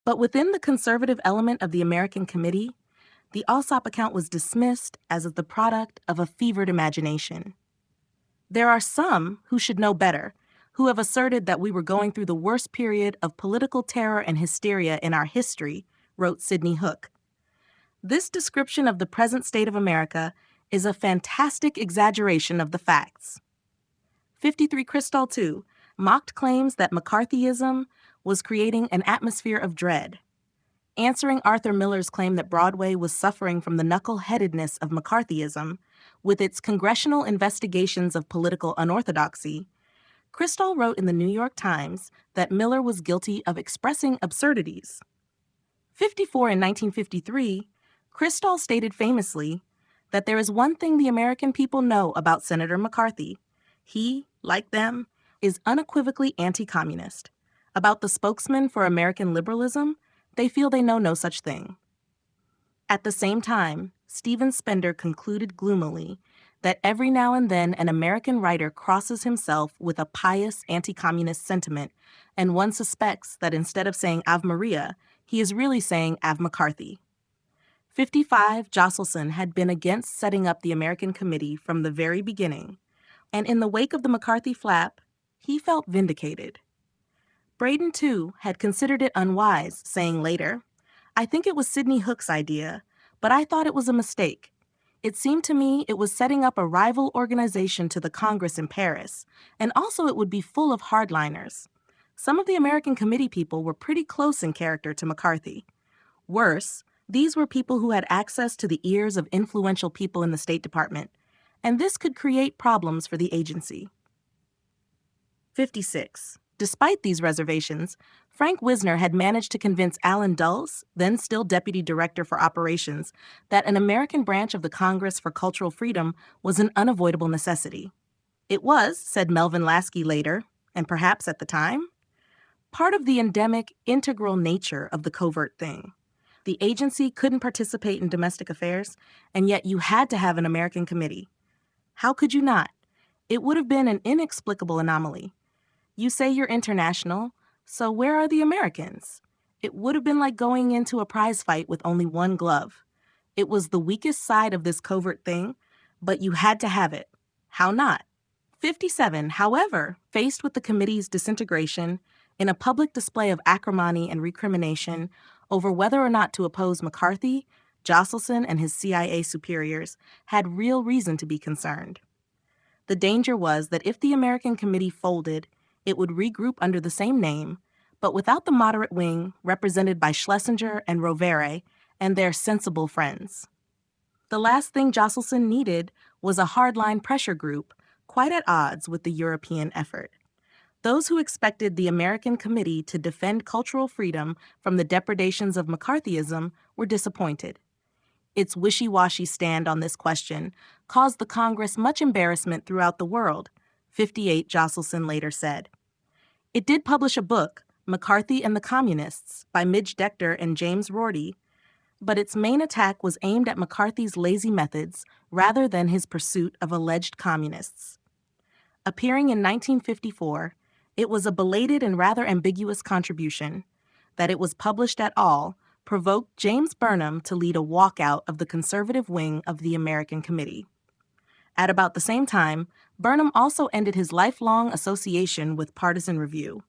But within the conservative element of the American Committee, the Alsop account was dismissed as the product of a fevered imagination. There are some who should know better, who have asserted that we were going through the worst period of political terror and hysteria in our history, wrote Sidney Hook. This description of the present state of America is a fantastic exaggeration of the facts. 53 Crystal, too, mocked claims that McCarthyism was creating an atmosphere of dread. Answering Arthur Miller's claim that Broadway was suffering from the knuckle-headedness of McCarthyism, with its congressional investigations of political unorthodoxy, Crystal wrote in the New York Times that Miller was guilty of expressing absurdities. 54 in 1953, Crystal stated famously that there is one thing the American people know about Senator McCarthy. He, like them, is unequivocally anti-communist. About the spokesman for American liberalism, they feel they know no such thing. At the same time, Stephen Spender concluded gloomily that every now and then an American writer crosses himself with a pious anti-communist sentiment, and one suspects that instead of saying Ave Maria, he is really saying Ave McCarthy. 55 Josselson had been against setting up the American Committee from the very beginning, and in the wake of the McCarthy flap, he felt vindicated. Braden, too, had considered it unwise, saying later, "I think it was Sidney Hook's idea, but I thought it was a mistake. It seemed to me it was setting up a rival organization to the Congress in Paris, and also it would be full of hardliners. Some of the American Committee people were pretty close in character to McCarthy. Worse, these were people who had access to the ears of influential people in the State Department, and this could create problems for the agency." 56. Despite these reservations, Frank Wisner had managed to convince Alan Dulles, then still Deputy Director for Operations, that an American branch of the Congress for Cultural Freedom was an unavoidable necessity. It was, said Melvin Lasky later, and perhaps at the time, part of the endemic, integral nature of the covert thing. The agency couldn't participate in domestic affairs, and yet you had to have an American committee. How could you not? It would have been an inexplicable anomaly. You say you're international, so where are the Americans? It would have been like going into a prize fight with only one glove. It was the weakest side of this covert thing, but you had to have it. How not? 57, however, faced with the committee's disintegration, in a public display of acrimony and recrimination over whether or not to oppose McCarthy, Josselson and his CIA superiors had real reason to be concerned. The danger was that if the American Committee folded, it would regroup under the same name, but without the moderate wing represented by Schlesinger and Rovere and their sensible friends. The last thing Josselson needed was a hardline pressure group, quite at odds with the European effort. Those who expected the American Committee to defend cultural freedom from the depredations of McCarthyism were disappointed. Its wishy-washy stand on this question caused the Congress much embarrassment throughout the world, 58 Josselson later said. It did publish a book, McCarthy and the Communists, by Midge Decter and James Rorty, but its main attack was aimed at McCarthy's lazy methods rather than his pursuit of alleged communists. Appearing in 1954, it was a belated and rather ambiguous contribution. That it was published at all provoked James Burnham to lead a walkout of the conservative wing of the American Committee. At about the same time, Burnham also ended his lifelong association with Partisan Review.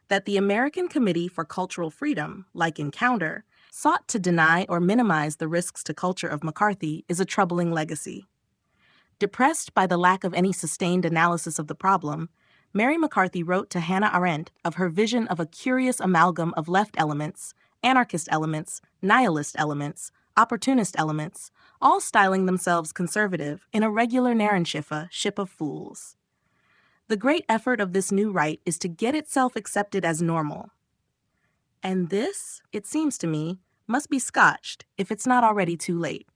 That the American Committee for Cultural Freedom, like Encounter, sought to deny or minimize the risks to culture of McCarthy is a troubling legacy. Depressed by the lack of any sustained analysis of the problem, Mary McCarthy wrote to Hannah Arendt of her vision of a curious amalgam of left elements, anarchist elements, nihilist elements, opportunist elements, all styling themselves conservative in a regular Narrenschiffe ship of fools. The great effort of this new right is to get itself accepted as normal. And this, it seems to me, must be scotched if it's not already too late.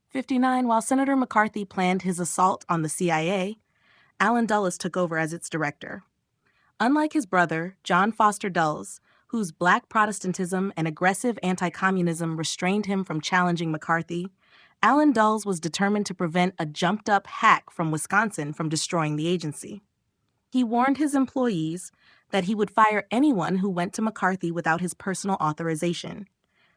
59. While Senator McCarthy planned his assault on the CIA, Allen Dulles took over as its director. Unlike his brother, John Foster Dulles, whose black Protestantism and aggressive anti-communism restrained him from challenging McCarthy, Allen Dulles was determined to prevent a jumped-up hack from Wisconsin from destroying the agency. He warned his employees that he would fire anyone who went to McCarthy without his personal authorization.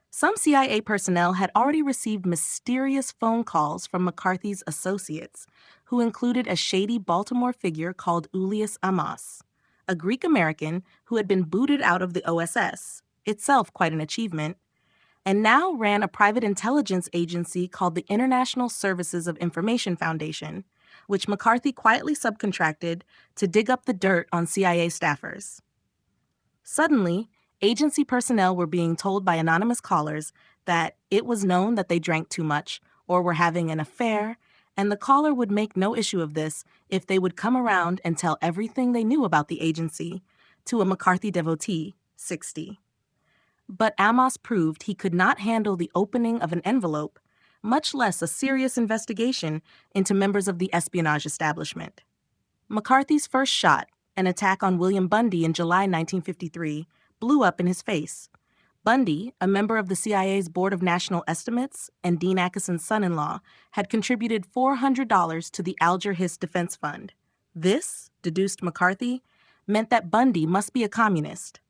Some CIA personnel had already received mysterious phone calls from McCarthy's associates, who included a shady Baltimore figure called Ulysses Amos, a Greek-American who had been booted out of the OSS, itself quite an achievement, and now ran a private intelligence agency called the International Services of Information Foundation, which McCarthy quietly subcontracted to dig up the dirt on CIA staffers. Suddenly, agency personnel were being told by anonymous callers that it was known that they drank too much or were having an affair, and the caller would make no issue of this if they would come around and tell everything they knew about the agency to a McCarthy devotee, 60. But Amos proved he could not handle the opening of an envelope, much less a serious investigation into members of the espionage establishment. McCarthy's first shot, an attack on William Bundy in July 1953, blew up in his face. Bundy, a member of the CIA's Board of National Estimates and Dean Ackeson's son-in-law, had contributed $400 to the Alger Hiss Defense Fund. This, deduced McCarthy, meant that Bundy must be a communist.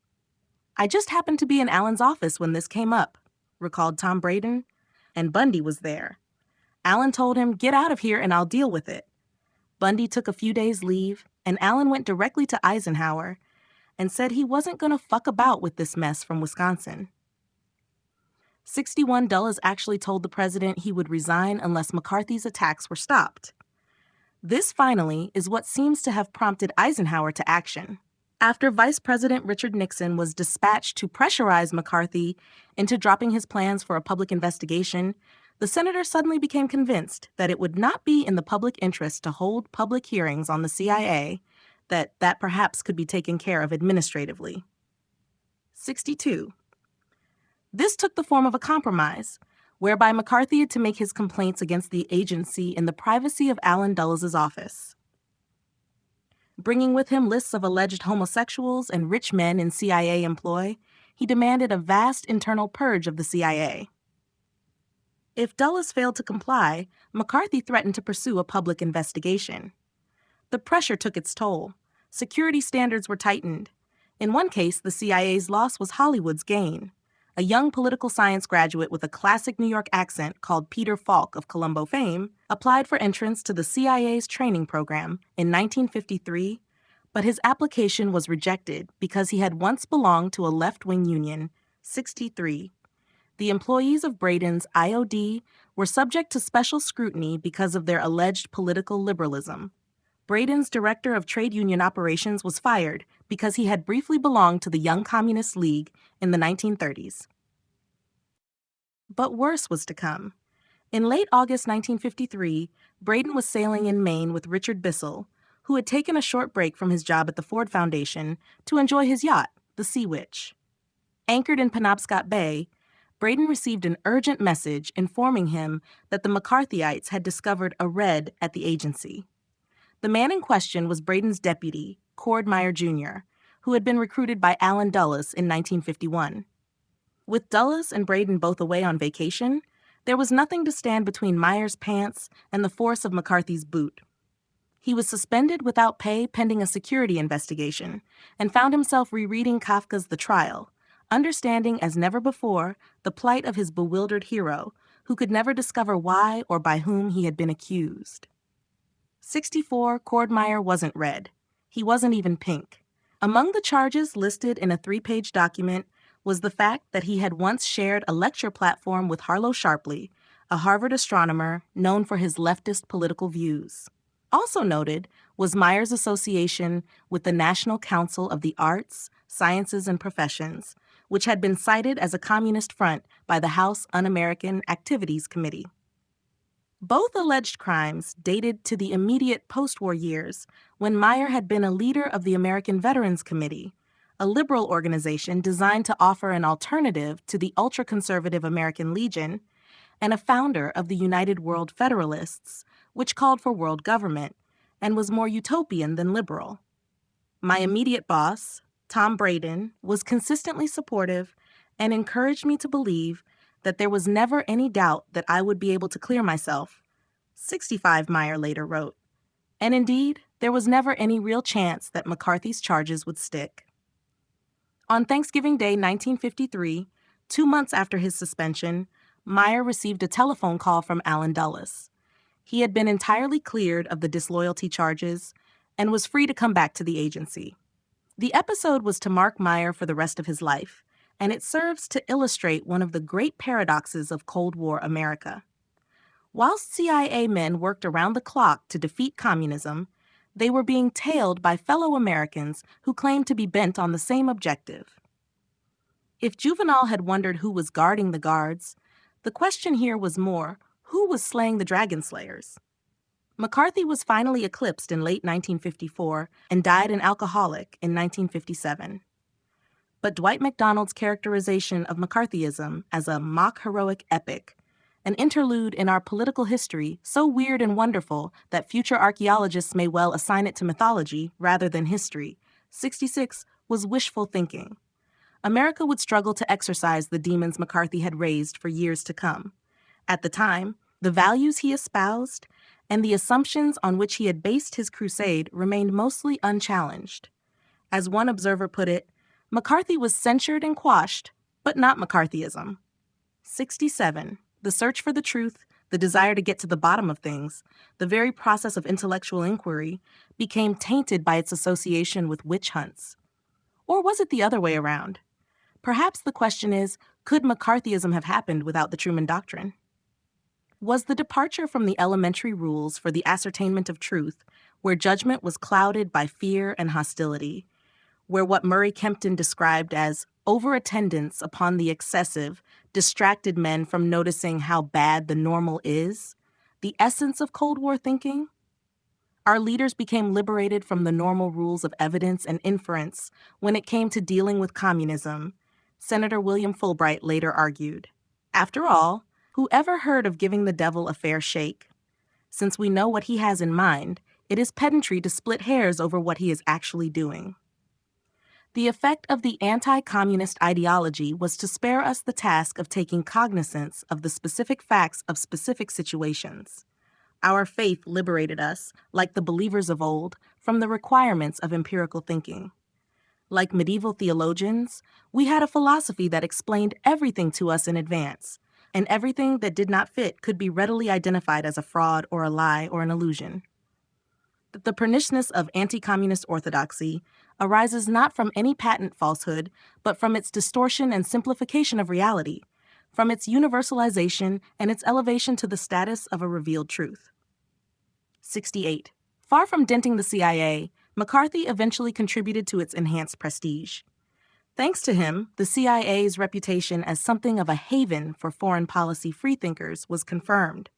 "I just happened to be in Allen's office when this came up," recalled Tom Braden, and Bundy was there. Allen told him, "Get out of here and I'll deal with it." Bundy took a few days' leave, and Allen went directly to Eisenhower and said he wasn't going to fuck about with this mess from Wisconsin. 61. Dulles actually told the president he would resign unless McCarthy's attacks were stopped. This, finally, is what seems to have prompted Eisenhower to action. After Vice President Richard Nixon was dispatched to pressurize McCarthy into dropping his plans for a public investigation, the senator suddenly became convinced that it would not be in the public interest to hold public hearings on the CIA, that perhaps could be taken care of administratively. 62. This took the form of a compromise, whereby McCarthy had to make his complaints against the agency in the privacy of Allen Dulles' office. Bringing with him lists of alleged homosexuals and rich men in CIA employ, he demanded a vast internal purge of the CIA. If Dulles failed to comply, McCarthy threatened to pursue a public investigation. The pressure took its toll. Security standards were tightened. In one case, the CIA's loss was Hollywood's gain. A young political science graduate with a classic New York accent called Peter Falk of Columbo fame applied for entrance to the CIA's training program in 1953, but his application was rejected because he had once belonged to a left-wing union. 63. The employees of Braden's IOD were subject to special scrutiny because of their alleged political liberalism. Braden's director of trade union operations was fired because he had briefly belonged to the Young Communist League in the 1930s. But worse was to come. In late August 1953, Braden was sailing in Maine with Richard Bissell, who had taken a short break from his job at the Ford Foundation to enjoy his yacht, the Sea Witch. Anchored in Penobscot Bay, Braden received an urgent message informing him that the McCarthyites had discovered a red at the agency. The man in question was Braden's deputy, Cord Meyer Jr., who had been recruited by Allen Dulles in 1951. With Dulles and Braden both away on vacation, there was nothing to stand between Meyer's pants and the force of McCarthy's boot. He was suspended without pay pending a security investigation and found himself rereading Kafka's The Trial, understanding as never before the plight of his bewildered hero, who could never discover why or by whom he had been accused. 64. Cord Meyer wasn't red. He wasn't even pink. Among the charges listed in a 3-page document was the fact that he had once shared a lecture platform with Harlow Sharpley, a Harvard astronomer known for his leftist political views. Also noted was Meyer's association with the National Council of the Arts, Sciences, and Professions, which had been cited as a communist front by the House Un-American Activities Committee. Both alleged crimes dated to the immediate post-war years when Meyer had been a leader of the American Veterans Committee, a liberal organization designed to offer an alternative to the ultra-conservative American Legion, and a founder of the United World Federalists, which called for world government and was more utopian than liberal. My immediate boss, Tom Braden, was consistently supportive and encouraged me to believe that there was never any doubt that I would be able to clear myself, 65 Meyer later wrote. And indeed, there was never any real chance that McCarthy's charges would stick. On Thanksgiving Day 1953, 2 months after his suspension, Meyer received a telephone call from Allen Dulles. He had been entirely cleared of the disloyalty charges and was free to come back to the agency. The episode was to mark Meyer for the rest of his life, and it serves to illustrate one of the great paradoxes of Cold War America. Whilst CIA men worked around the clock to defeat communism, they were being tailed by fellow Americans who claimed to be bent on the same objective. If Juvenal had wondered who was guarding the guards, the question here was more, who was slaying the dragon slayers? McCarthy was finally eclipsed in late 1954 and died an alcoholic in 1957. But Dwight MacDonald's characterization of McCarthyism as a mock-heroic epic, an interlude in our political history so weird and wonderful that future archaeologists may well assign it to mythology rather than history, 66 was wishful thinking. America would struggle to exorcise the demons McCarthy had raised for years to come. At the time, the values he espoused and the assumptions on which he had based his crusade remained mostly unchallenged. As one observer put it, McCarthy was censured and quashed, but not McCarthyism. 67. The search for the truth, the desire to get to the bottom of things, the very process of intellectual inquiry, became tainted by its association with witch hunts. Or was it the other way around? Perhaps the question is, could McCarthyism have happened without the Truman Doctrine? Was the departure from the elementary rules for the ascertainment of truth, where judgment was clouded by fear and hostility, where what Murray Kempton described as overattendance upon the excessive distracted men from noticing how bad the normal is, the essence of Cold War thinking? Our leaders became liberated from the normal rules of evidence and inference when it came to dealing with communism, Senator William Fulbright later argued. After all, who ever heard of giving the devil a fair shake? Since we know what he has in mind, it is pedantry to split hairs over what he is actually doing. The effect of the anti-communist ideology was to spare us the task of taking cognizance of the specific facts of specific situations. Our faith liberated us, like the believers of old, from the requirements of empirical thinking. Like medieval theologians, we had a philosophy that explained everything to us in advance, and everything that did not fit could be readily identified as a fraud or a lie or an illusion. The perniciousness of anti-communist orthodoxy arises not from any patent falsehood, but from its distortion and simplification of reality, from its universalization and its elevation to the status of a revealed truth. 68. Far from denting the CIA, McCarthy eventually contributed to its enhanced prestige. Thanks to him, the CIA's reputation as something of a haven for foreign policy freethinkers was confirmed.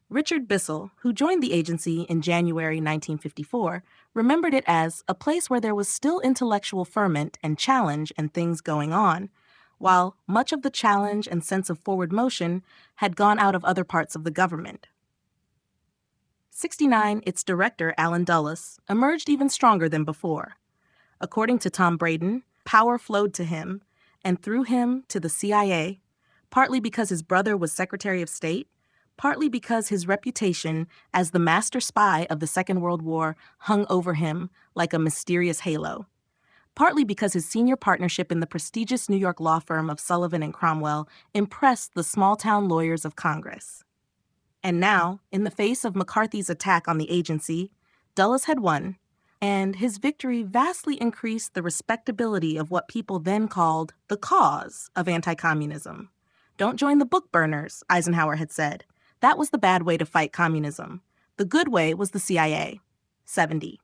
Richard Bissell, who joined the agency in January 1954, remembered it as a place where there was still intellectual ferment and challenge and things going on, while much of the challenge and sense of forward motion had gone out of other parts of the government. 69, its director, Allen Dulles, emerged even stronger than before. According to Tom Braden, power flowed to him, and through him to the CIA, partly because his brother was Secretary of State, partly because his reputation as the master spy of the Second World War hung over him like a mysterious halo, partly because his senior partnership in the prestigious New York law firm of Sullivan and Cromwell impressed the small-town lawyers of Congress. And now, in the face of McCarthy's attack on the agency, Dulles had won. And his victory vastly increased the respectability of what people then called the cause of anti-communism. Don't join the book burners, Eisenhower had said. That was the bad way to fight communism. The good way was the CIA. 70.